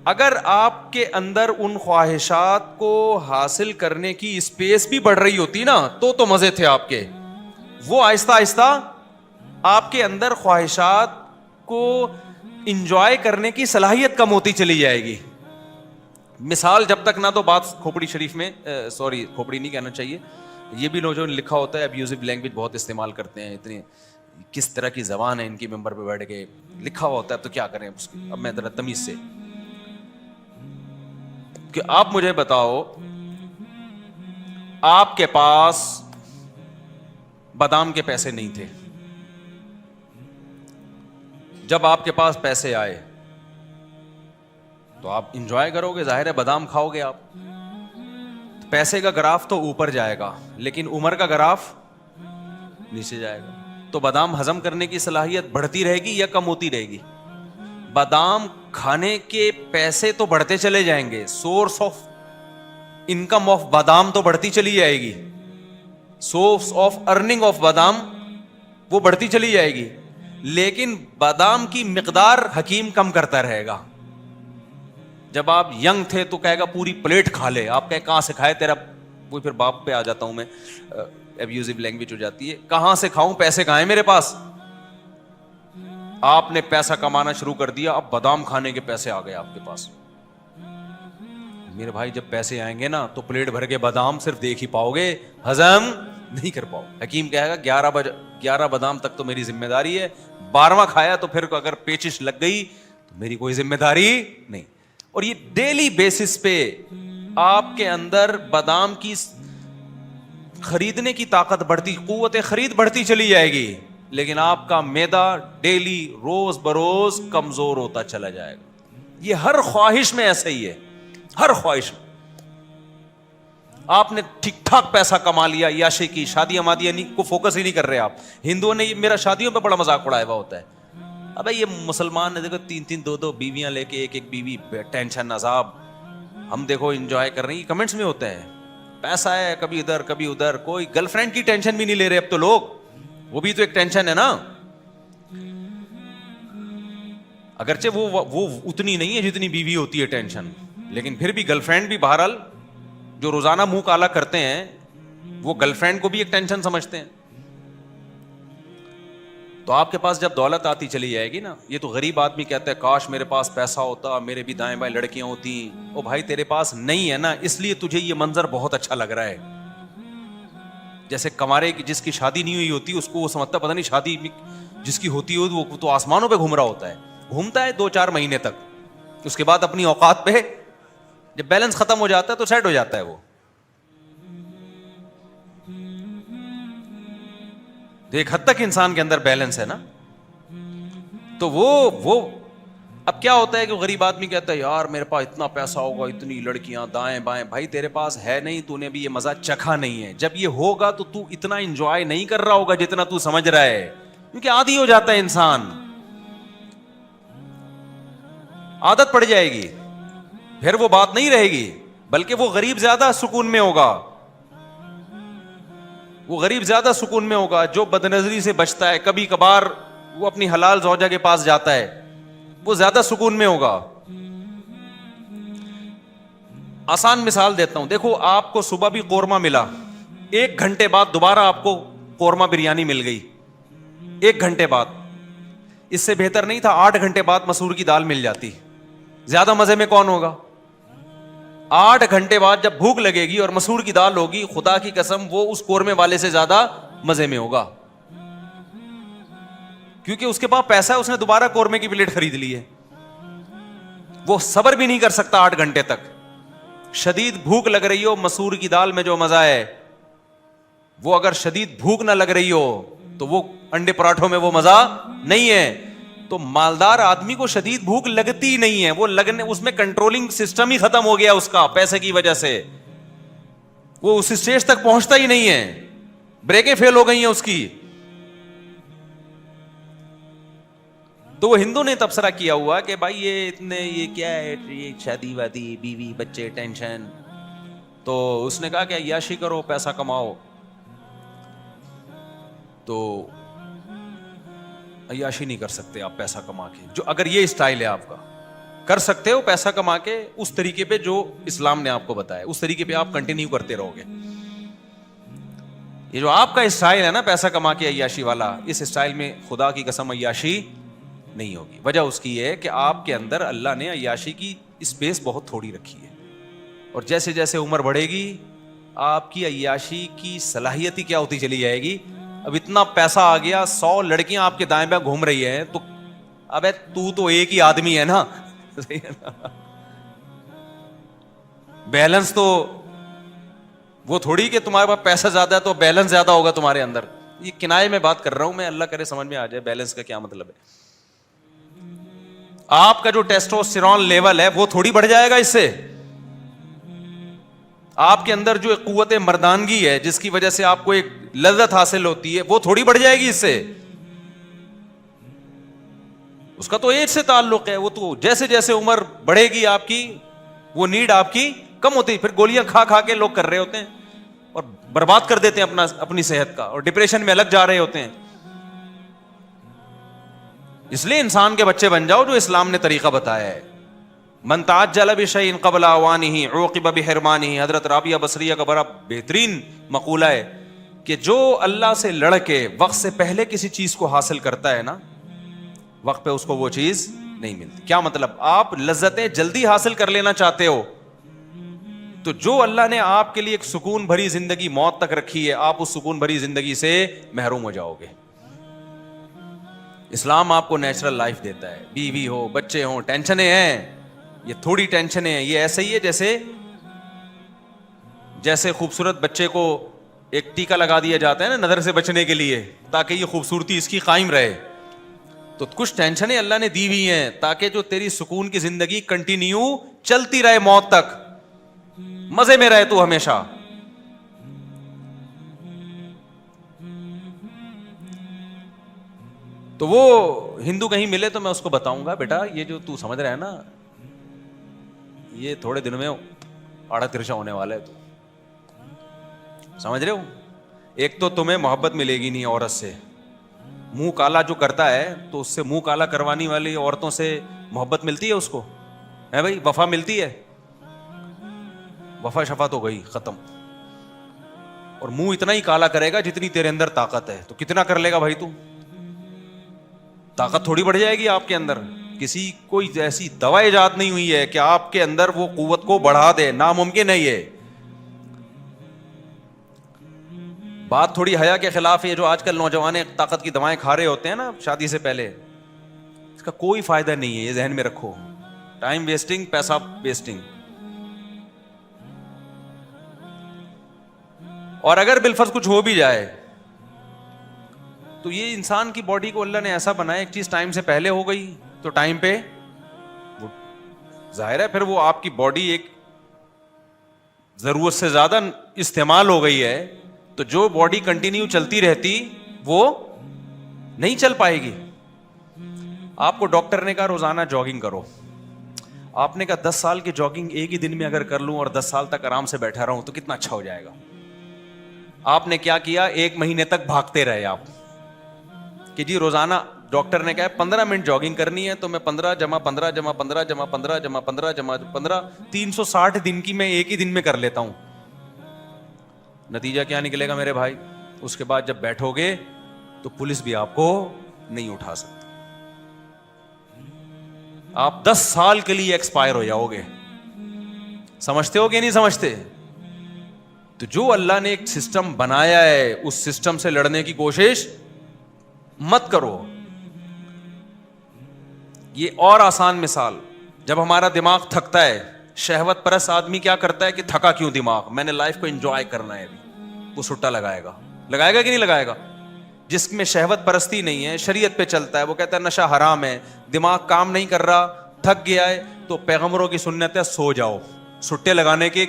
Speaker 1: اگر آپ کے اندر ان خواہشات کو حاصل کرنے کی اسپیس بھی بڑھ رہی ہوتی نا تو مزے تھے آپ کے. وہ آہستہ آہستہ آپ کے اندر خواہشات کو انجوائے کرنے کی صلاحیت کم ہوتی چلی جائے گی. مثال جب تک نہ تو بات کھوپڑی شریف میں کھوپڑی نہیں کہنا چاہیے, یہ بھی لوگوں نے لکھا ہوتا ہے ابیوزو لینگویج بہت استعمال کرتے ہیں, اتنی کس طرح کی زبان ہے ان کی, ممبر پہ بیٹھ کے لکھا ہوا ہوتا ہے, تو کیا کریں اس کی. اب میں ذرا تمیز سے کہ آپ مجھے بتاؤ آپ کے پاس بادام کے پیسے نہیں تھے, جب آپ کے پاس پیسے آئے تو آپ انجوائے کرو گے, ظاہر ہے بادام کھاؤ گے آپ. پیسے کا گراف تو اوپر جائے گا لیکن عمر کا گراف نیچے جائے گا. تو بادام ہضم کرنے کی صلاحیت بڑھتی رہے گی یا کم ہوتی رہے گی؟ بادام کھانے کے پیسے تو بڑھتے چلے جائیں گے, سورس آف انکم آف بادام تو بڑھتی چلی جائے گی, سورس آف ارننگ آف بادام وہ بڑھتی چلی جائے گی, لیکن بادام کی مقدار حکیم کم کرتا رہے گا. جب آپ ینگ تھے تو کہے گا پوری پلیٹ کھا لے, آپ کہے کہاں سے کھائے, تیرا وہ پھر باپ پہ آ جاتا ہوں میں, ابیوزو لینگویج ہو جاتی ہے, کہاں سے کھاؤں, پیسے کہاں ہیں میرے پاس. آپ نے پیسہ کمانا شروع کر دیا, اب بادام کھانے کے پیسے آ گئے آپ کے پاس. میرے بھائی جب پیسے آئیں گے نا تو پلیٹ بھر کے بادام صرف دیکھ ہی پاؤ گے, ہضم نہیں کر پاؤ. حکیم کہے گا 11 بادام تک تو میری ذمہ داری ہے, 12واں کھایا تو پھر اگر پیچش لگ گئی تو میری کوئی ذمہ داری نہیں. اور یہ ڈیلی بیسس پہ آپ کے اندر بادام کی خریدنے کی طاقت بڑھتی, قوت خرید بڑھتی چلی جائے گی, لیکن آپ کا معدہ ڈیلی روز بروز کمزور ہوتا چلا جائے گا. یہ ہر خواہش میں ایسا ہی ہے, ہر خواہش میں. آپ نے ٹھیک ٹھاک پیسہ کما لیا, عیاشی کی, شادیاں مادیاں کو فوکس ہی نہیں کر رہے آپ. ہندوؤں نے میرا شادیوں پہ بڑا مذاق اڑایا ہوا ہوتا ہے, ابے یہ مسلمان نے دیکھو 3 2 بیویاں لے کے ایک بیوی, ٹینشن عذاب, ہم دیکھو انجوائے کر رہے ہیں. کمنٹس میں ہوتے ہیں پیسہ ہے کبھی ادھر کبھی ادھر, کوئی گرل فرینڈ کی ٹینشن بھی نہیں لے رہے اب تو لوگ, وہ بھی تو ایک ٹینشن ہے نا. اگرچہ وہ اتنی نہیں ہے جتنی بیوی ہوتی ہے ٹینشن, لیکن پھر بھی گرل فرینڈ بھی بہرحال جو روزانہ منہ کالا کرتے ہیں وہ گرل فرینڈ کو بھی ایک ٹینشن سمجھتے ہیں. تو آپ کے پاس جب دولت آتی چلی جائے گی نا, یہ تو غریب آدمی کہتا ہے کاش میرے پاس پیسہ ہوتا, میرے بھی دائیں بائیں لڑکیاں ہوتی. او بھائی تیرے پاس نہیں ہے نا, اس لیے تجھے یہ منظر بہت اچھا لگ رہا ہے. جیسے کمارے کی جس کی شادی نہیں ہوئی ہوتی اس کو وہ سمجھتا پتہ نہیں شادی جس کی ہوتی ہو وہ تو آسمانوں پہ گھوم رہا ہوتا ہے, گھومتا ہے 2-4 مہینے تک, اس کے بعد اپنی اوقات پہ جب بیلنس ختم ہو جاتا ہے تو سیٹ ہو جاتا ہے. وہ ایک حد تک انسان کے اندر بیلنس ہے نا. تو وہ اب کیا ہوتا ہے کہ غریب آدمی کہتا ہے یار میرے پاس اتنا پیسہ ہوگا, اتنی لڑکیاں دائیں بائیں. بھائی تیرے پاس ہے نہیں, تو نے بھی یہ مزہ چکھا نہیں ہے. جب یہ ہوگا تو تو اتنا انجوائے نہیں کر رہا ہوگا جتنا تو سمجھ رہا ہے, کیونکہ عادی ہو جاتا ہے انسان, عادت پڑ جائے گی, پھر وہ بات نہیں رہے گی. بلکہ وہ غریب زیادہ سکون میں ہوگا, وہ غریب زیادہ سکون میں ہوگا جو بدنظری سے بچتا ہے, کبھی کبھار وہ اپنی حلال زوجہ کے پاس جاتا ہے, وہ زیادہ سکون میں ہوگا. آسان مثال دیتا ہوں, دیکھو آپ کو صبح بھی قورمہ ملا, 1 گھنٹے بعد دوبارہ آپ کو قورمہ بریانی مل گئی, 1 گھنٹے بعد. اس سے بہتر نہیں تھا 8 گھنٹے بعد مسور کی دال مل جاتی؟ زیادہ مزے میں کون ہوگا؟ 8 گھنٹے بعد جب بھوک لگے گی اور مسور کی دال ہوگی, خدا کی قسم وہ اس قورمے والے سے زیادہ مزے میں ہوگا, کیونکہ اس کے پاس پیسہ ہے, اس نے دوبارہ قورمے کی پلیٹ خرید لی ہے. وہ صبر بھی نہیں کر سکتا 8 گھنٹے تک. شدید بھوک لگ رہی ہو, مسور کی دال میں جو مزہ ہے وہ اگر شدید بھوک نہ لگ رہی ہو تو وہ انڈے پراٹھوں میں وہ مزہ نہیں ہے. تو مالدار آدمی کو شدید بھوک لگتی ہی نہیں ہے, وہ لگنے اس میں کنٹرولنگ سسٹم ہی ختم ہو گیا اس کا پیسے کی وجہ سے, وہ اس اسٹیج تک پہنچتا ہی نہیں ہے, بریکیں فیل ہو گئی ہیں اس کی. تو وہ ہندو نے تبصرہ کیا ہوا کہ بھائی یہ کیا ہے, یہ شادی وادی بیوی بچے ٹینشن. تو اس نے کہا کہ عیاشی کرو پیسہ کماؤ. تو عیاشی نہیں کر سکتے آپ پیسہ کما کے, جو اگر یہ اسٹائل ہے آپ کا, کر سکتے ہو پیسہ کما کے اس طریقے پہ جو اسلام نے آپ کو بتایا, اس طریقے پہ آپ کنٹینیو کرتے رہو گے. یہ جو آپ کا اسٹائل ہے نا پیسہ کما کے عیاشی والا, اس اسٹائل میں خدا کی قسم عیاشی نہیں ہوگی. وجہ اس کی ہے کہ آپ کے اندر اللہ نے عیاشی کی اسپیس بہت تھوڑی رکھی ہے, اور جیسے جیسے عمر بڑھے گی آپ کی عیاشی کی صلاحیت ہی کیا ہوتی چلی جائے گی. اب اتنا پیسہ آ گیا, 100 لڑکیاں آپ کے دائیں بائیں گھوم رہی ہیں, تو ابے تو ایک ہی آدمی ہے نا, بیلنس تو وہ تھوڑی کہ تمہارے پاس پیسہ زیادہ ہے تو بیلنس زیادہ ہوگا تمہارے اندر. یہ کنائے میں بات کر رہا ہوں میں, اللہ کرے سمجھ میں آ جائے بیلنس کا کیا مطلب ہے. آپ کا جو ٹیسٹوسٹیرون لیول ہے وہ تھوڑی بڑھ جائے گا اس سے. آپ کے اندر جو قوت مردانگی ہے جس کی وجہ سے آپ کو ایک لذت حاصل ہوتی ہے وہ تھوڑی بڑھ جائے گی اس سے. اس کا تو ایج سے تعلق ہے, وہ تو جیسے جیسے عمر بڑھے گی آپ کی وہ نیڈ آپ کی کم ہوتی ہے. پھر گولیاں کھا کھا کے لوگ کر رہے ہوتے ہیں اور برباد کر دیتے ہیں اپنی صحت کا, اور ڈپریشن میں الگ جا رہے ہوتے ہیں. اس لیے انسان کے بچے بن جاؤ جو اسلام نے طریقہ بتایا ہے. من تعجل بشیء قبل اوانہ عوقب بحرمانہ. حضرت رابعہ بصریہ کا بڑا بہترین مقولہ ہے کہ جو اللہ سے لڑ کے وقت سے پہلے کسی چیز کو حاصل کرتا ہے نا, وقت پہ اس کو وہ چیز نہیں ملتی. کیا مطلب؟ آپ لذتیں جلدی حاصل کر لینا چاہتے ہو تو جو اللہ نے آپ کے لیے ایک سکون بھری زندگی موت تک رکھی ہے, آپ اس سکون بھری زندگی سے محروم ہو جاؤ گے. اسلام آپ کو نیچرل لائف دیتا ہے. بیوی ہو, بچے ہوں, ٹینشنیں ہیں, یہ تھوڑی ٹینشنیں ہیں. یہ ایسے ہی ہے جیسے خوبصورت بچے کو ایک ٹیکا لگا دیا جاتا ہے نا نظر سے بچنے کے لیے, تاکہ یہ خوبصورتی اس کی قائم رہے. تو کچھ ٹینشنیں اللہ نے دی ہوئی ہیں تاکہ جو تیری سکون کی زندگی کنٹینیو چلتی رہے موت تک, مزے میں رہے تو ہمیشہ. تو وہ ہندو کہیں ملے تو میں اس کو بتاؤں گا, بیٹا یہ جو تو سمجھ رہا ہے نا یہ تھوڑے دن میں آڑا ترچا ہونے والا ہے. تو سمجھ رہے ہو, ایک تو تمہیں محبت ملے گی نہیں عورت سے. منہ کالا جو کرتا ہے تو اس سے منہ کالا کروانے والی عورتوں سے محبت ملتی ہے اس کو, ہے بھائی, وفا ملتی ہے. وفا شفا تو گئی ختم. اور منہ اتنا ہی کالا کرے گا جتنی تیرے اندر طاقت ہے. تو کتنا کر لے گا بھائی؟ تو طاقت تھوڑی بڑھ جائے گی آپ کے اندر. کسی کوئی ایسی دوا ایجاد نہیں ہوئی ہے کہ آپ کے اندر وہ قوت کو بڑھا دے, ناممکن ہے یہ. بات تھوڑی حیا کے خلاف ہے. جو آج کل نوجوان طاقت کی دوائیں کھا رہے ہوتے ہیں نا شادی سے پہلے, اس کا کوئی فائدہ نہیں ہے, یہ ذہن میں رکھو. ٹائم ویسٹنگ, پیسہ ویسٹنگ. اور اگر بالفرض کچھ ہو بھی جائے تو یہ انسان کی باڈی کو اللہ نے ایسا بنایا, ایک چیز ٹائم سے پہلے ہو گئی تو ٹائم پہ ظاہر ہے پھر وہ آپ کی باڈی ایک ضرورت سے زیادہ استعمال ہو گئی ہے. تو جو باڈی کنٹینیو چلتی رہتی وہ نہیں چل پائے گی. آپ کو ڈاکٹر نے کہا روزانہ جاگنگ کرو. آپ نے کہا 10 سال کی جاگنگ ایک ہی دن میں اگر کر لوں اور 10 سال تک آرام سے بیٹھا رہوں تو کتنا اچھا ہو جائے گا. آپ نے کیا کیا, 1 مہینے تک بھاگتے رہے آپ کہ جی روزانہ ڈاکٹر نے کہا 15 منٹ جاگنگ کرنی ہے تو میں 15 جمع 15 جمع 15 جمع 15 جمع 15 جمع 15 360 دن کی میں ایک ہی دن میں کر لیتا ہوں. نتیجہ کیا نکلے گا میرے بھائی؟ اس کے بعد جب بیٹھو گے تو پولیس بھی آپ کو نہیں اٹھا سکتی. آپ 10 سال کے لیے ایکسپائر ہو جاؤ گے. سمجھتے ہو کہ نہیں سمجھتے؟ تو جو اللہ نے ایک سسٹم بنایا ہے اس سسٹم سے لڑنے کی کوشش مت کرو. یہ اور آسان مثال, جب ہمارا دماغ تھکتا ہے, شہوت پرست آدمی کیا کرتا ہے کہ تھکا کیوں دماغ, میں نے لائف کو انجوائے کرنا ہے, ابھی وہ سٹا لگائے گا کہ نہیں لگائے گا. جس میں شہوت پرستی نہیں ہے, شریعت پہ چلتا ہے, وہ کہتا ہے نشہ حرام ہے, دماغ کام نہیں کر رہا, تھک گیا ہے, تو پیغمبروں کی سنت ہے سو جاؤ. سٹے لگانے کے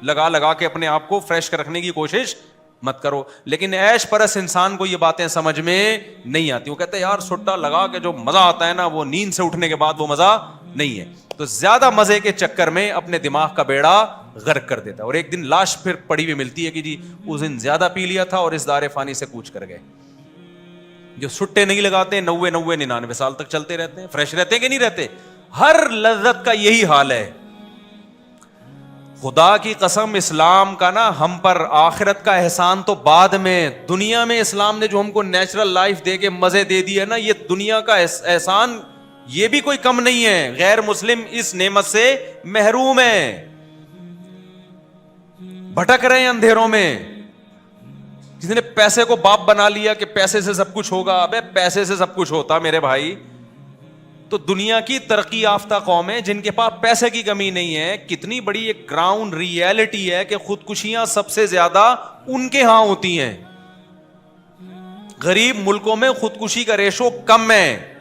Speaker 1: لگا کے اپنے آپ کو فریش رکھنے کی کوشش مت کرو. لیکن عیش پرست انسان کو یہ باتیں سمجھ میں نہیں آتی. وہ کہتے ہیں یار سٹا لگا کے جو مزہ آتا ہے نا وہ نیند سے اٹھنے کے بعد وہ مزہ نہیں ہے. تو زیادہ مزے کے چکر میں اپنے دماغ کا بیڑا غرق کر دیتا ہے, اور ایک دن لاش پھر پڑی ہوئی ملتی ہے کہ جی اس دن زیادہ پی لیا تھا اور اس دار فانی سے کوچ کر گئے. جو سٹے نہیں لگاتے 90 99 سال تک چلتے رہتے ہیں, فریش رہتے ہیں کہ نہیں رہتے. ہر لذت کا یہی حال ہے. خدا کی قسم اسلام کا نا ہم پر آخرت کا احسان تو بعد میں, دنیا میں اسلام نے جو ہم کو نیچرل لائف دے کے مزے دے دی ہے نا, یہ دنیا کا احسان یہ بھی کوئی کم نہیں ہے. غیر مسلم اس نعمت سے محروم ہیں, بھٹک رہے ہیں اندھیروں میں. جس نے پیسے کو باپ بنا لیا کہ پیسے سے سب کچھ ہوگا, ابے پیسے سے سب کچھ ہوتا میرے بھائی. تو دنیا کی ترقی یافتہ قوم ہے جن کے پاس پیسے کی کمی نہیں ہے. کتنی بڑی ایک گراؤنڈ ریئلٹی ہے کہ خودکشیاں سب سے زیادہ ان کے ہاں ہوتی ہیں. غریب ملکوں میں خودکشی کا ریشو کم ہے.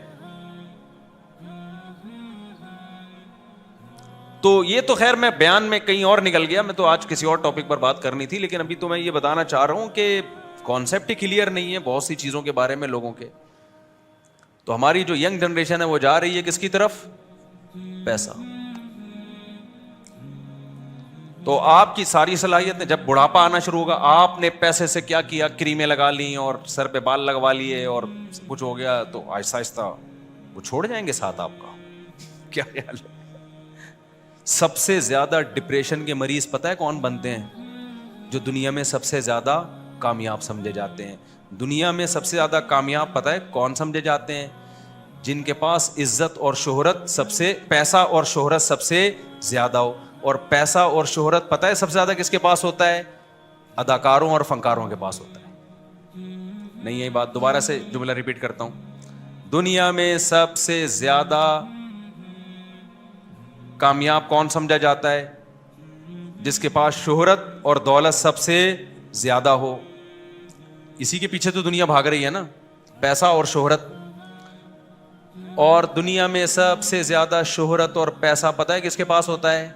Speaker 1: تو یہ تو خیر میں بیان میں کہیں اور نکل گیا, میں تو آج کسی اور ٹاپک پر بات کرنی تھی, لیکن ابھی تو میں یہ بتانا چاہ رہا ہوں کہ کانسیپٹ ہی کلیئر نہیں ہے بہت سی چیزوں کے بارے میں لوگوں کے. تو ہماری جو ینگ جنریشن ہے وہ جا رہی ہے کس کی طرف؟ پیسہ. تو آپ کی ساری صلاحیت جب بڑھاپا آنا شروع ہوگا, آپ نے پیسے سے کیا کیا, کریمیں لگا لی اور سر پہ بال لگوا لیے اور کچھ ہو گیا, تو آہستہ آہستہ وہ چھوڑ جائیں گے ساتھ آپ کا. کیا خیال ہے؟ سب سے زیادہ ڈپریشن کے مریض پتہ ہے کون بنتے ہیں؟ جو دنیا میں سب سے زیادہ کامیاب سمجھے جاتے ہیں. دنیا میں سب سے زیادہ کامیاب پتہ ہے کون سمجھے جاتے ہیں؟ جن کے پاس عزت اور شہرت سب سے, پیسہ اور شہرت سب سے زیادہ ہو. اور پیسہ اور شہرت پتہ ہے سب سے زیادہ کس کے پاس ہوتا ہے؟ اداکاروں اور فنکاروں کے پاس ہوتا ہے. نہیں یہ بات, دوبارہ سے جملہ ریپیٹ کرتا ہوں. دنیا میں سب سے زیادہ کامیاب کون سمجھا جاتا ہے؟ جس کے پاس شہرت اور دولت سب سے زیادہ ہو. اسی کے پیچھے تو دنیا بھاگ رہی ہے نا, پیسہ اور شہرت. اور دنیا میں سب سے زیادہ شہرت اور پیسہ پتہ ہے کس کے پاس ہوتا ہے؟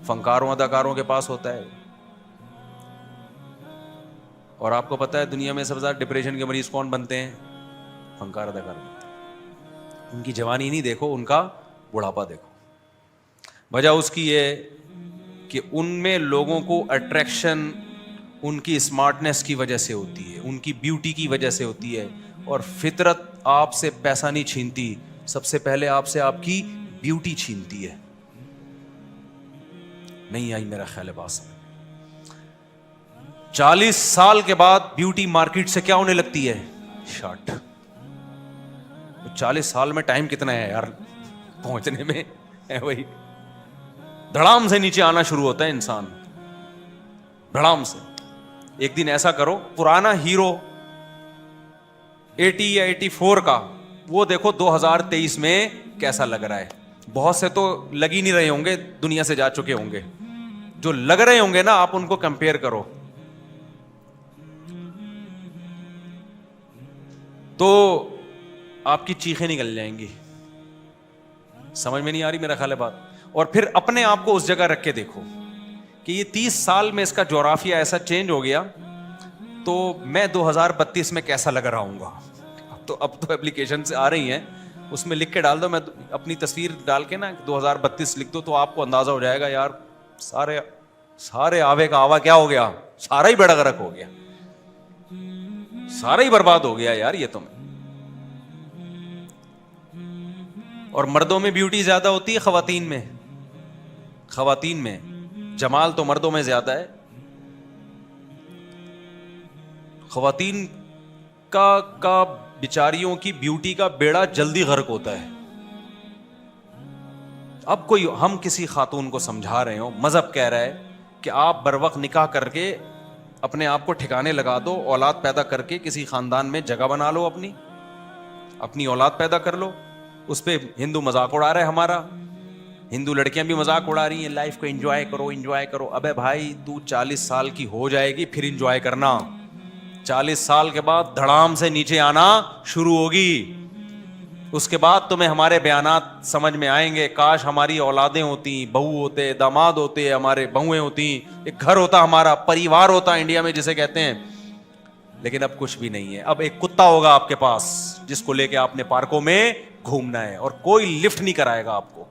Speaker 1: فنکاروں اداکاروں کے پاس ہوتا ہے. اور آپ کو پتہ ہے دنیا میں سب سے زیادہ ڈپریشن کے مریض کون بنتے ہیں؟ فنکار اداکار بنتے ہیں. ان کی جوانی نہیں دیکھو, ان کا بڑھاپا دیکھو. وجہ اس کی یہ کہ ان میں لوگوں کو اٹریکشن ان کی اسمارٹنیس کی وجہ سے ہوتی ہے, ان کی بیوٹی کی وجہ سے ہوتی ہے. اور فطرت آپ سے پیسہ نہیں چھینتی, سب سے پہلے آپ سے آپ کی بیوٹی چھینتی ہے. نہیں آئی میرا خیال ہے بات سمجھ. 40 سال کے بعد بیوٹی مارکیٹ سے کیا ہونے لگتی ہے؟ شارٹ. 40 سال میں ٹائم کتنا ہے یار پہنچنے میں؟ ہے وہی دھڑام سے نیچے آنا شروع ہوتا ہے انسان, دھڑام سے. ایک دن ایسا کرو, پرانا ہیرو 80 یا 84 کا وہ دیکھو 2023 میں کیسا لگ رہا ہے. بہت سے تو لگ ہی نہیں رہے ہوں گے, دنیا سے جا چکے ہوں گے. جو لگ رہے ہوں گے نا, آپ ان کو کمپیئر کرو تو آپ کی چیخیں نکل جائیں گی. سمجھ میں نہیں آ رہی میرا خیال ہے بات. اور پھر اپنے آپ کو اس جگہ رکھ کے دیکھو کہ یہ 30 سال میں اس کا جغرافیہ ایسا چینج ہو گیا, تو میں 2032 میں کیسا لگ رہا ہوں گا. اب تو اپلیکیشن سے آ رہی ہیں, اس میں لکھ کے ڈال دو, میں اپنی تصویر ڈال کے نا 2032 لکھ دو, تو آپ کو اندازہ ہو جائے گا یار سارے آوے کا آوا کیا ہو گیا, سارا ہی بیڑا غرق ہو گیا, سارا ہی برباد ہو گیا یار یہ تو. اور مردوں میں بیوٹی زیادہ ہوتی ہے خواتین میں؟ خواتین میں جمال تو مردوں میں زیادہ ہے. خواتین کا بیچاریوں کی بیوٹی کا بیڑا جلدی غرق ہوتا ہے. اب کوئی ہم کسی خاتون کو سمجھا رہے ہوں, مذہب کہہ رہا ہے کہ آپ بر وقت نکاح کر کے اپنے آپ کو ٹھکانے لگا دو, اولاد پیدا کر کے کسی خاندان میں جگہ بنا لو, اپنی اولاد پیدا کر لو. اس پہ ہندو مذاق اڑا رہا ہے ہمارا, ہندو لڑکیاں بھی مذاق اڑا رہی ہیں, لائف کو انجوائے کرو. ابے بھائی تو 40 سال کی ہو جائے گی پھر انجوائے کرنا. 40 سال کے بعد دھڑام سے نیچے آنا شروع ہوگی. اس کے بعد تمہیں ہمارے بیانات سمجھ میں آئیں گے. کاش ہماری اولادیں ہوتی, بہو ہوتے, داماد ہوتے, ہمارے بہویں ہوتی, ایک گھر ہوتا, ہمارا پریوار ہوتا انڈیا میں جسے کہتے ہیں. لیکن اب کچھ بھی نہیں ہے. اب ایک کتا ہوگا آپ کے پاس جس کو لے کے آپ نے پارکوں میں گھومنا ہے, اور کوئی لفٹ نہیں کرائے گا آپ کو.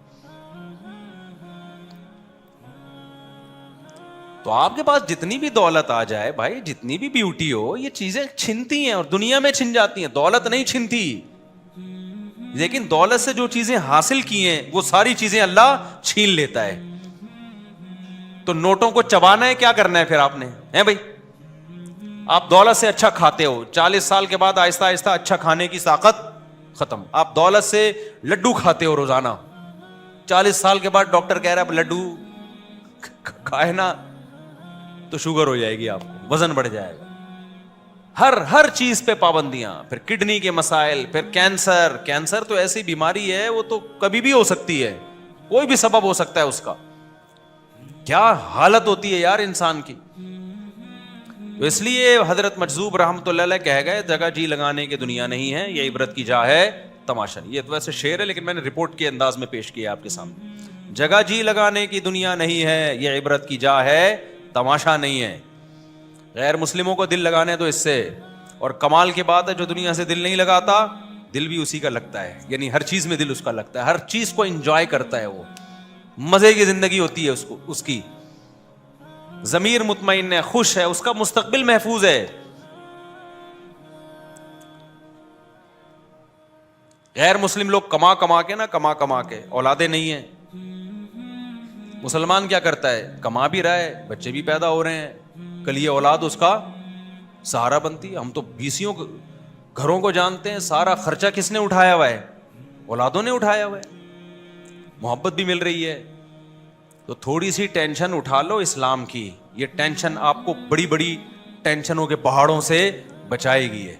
Speaker 1: تو آپ کے پاس جتنی بھی دولت آ جائے بھائی, جتنی بھی بیوٹی ہو, یہ چیزیں چھنتی ہیں اور دنیا میں چھن جاتی ہیں. دولت نہیں چھنتی, لیکن دولت سے جو چیزیں حاصل کی ہیں وہ ساری چیزیں اللہ چھین لیتا ہے. تو نوٹوں کو چبانا ہے, کیا کرنا ہے پھر آپ نے, ہیں بھائی؟ آپ دولت سے اچھا کھاتے ہو, 40 سال کے بعد آہستہ آہستہ اچھا کھانے کی طاقت ختم. آپ دولت سے لڈو کھاتے ہو روزانہ, 40 سال کے بعد ڈاکٹر کہہ رہا ہے اب لڈو کھائے نا تو شوگر ہو جائے گی, آپ کو وزن بڑھ جائے گا. ہر چیز پہ پابندیاں, پھر کڈنی کے مسائل, پھر کینسر تو ایسی بیماری ہے وہ تو کبھی بھی ہو سکتی ہے, کوئی بھی سبب ہو سکتا ہے اس کا. کیا حالت ہوتی ہے یار انسان کی. تو اس لیے حضرت مجذوب رحمۃ اللہ علیہ کہہ گئے جگہ جی لگانے کی دنیا نہیں ہے, یہ عبرت کی جا ہے تماشا نہیں. یہ تو ویسے شعر ہے لیکن میں نے رپورٹ کے انداز میں پیش کیا آپ کے سامنے. جگہ جی لگانے کی دنیا نہیں ہے, یہ عبرت کی جا ہے تماشا نہیں ہے. غیر مسلموں کو دل لگانے تو اس سے, اور کمال کی بات ہے جو دنیا سے دل نہیں لگاتا دل بھی اسی کا لگتا ہے, یعنی ہر چیز میں دل اس کا لگتا ہے, ہر چیز کو انجوائے کرتا ہے, وہ مزے کی زندگی ہوتی ہے اس کی, ضمیر مطمئن ہے, خوش ہے, اس کا مستقبل محفوظ ہے. غیر مسلم لوگ کما کے اولادیں نہیں ہیں. مسلمان کیا کرتا ہے, کما بھی رہا ہے, بچے بھی پیدا ہو رہے ہیں, کل یہ اولاد اس کا سہارا بنتی ہے. ہم تو بیسیوں گھروں کو جانتے ہیں, سارا خرچہ کس نے اٹھایا ہوا ہے, اولادوں نے اٹھایا ہوا ہے. محبت بھی مل رہی ہے, تو تھوڑی سی ٹینشن اٹھا لو اسلام کی, یہ ٹینشن آپ کو بڑی بڑی ٹینشنوں کے پہاڑوں سے بچائے گی. ہے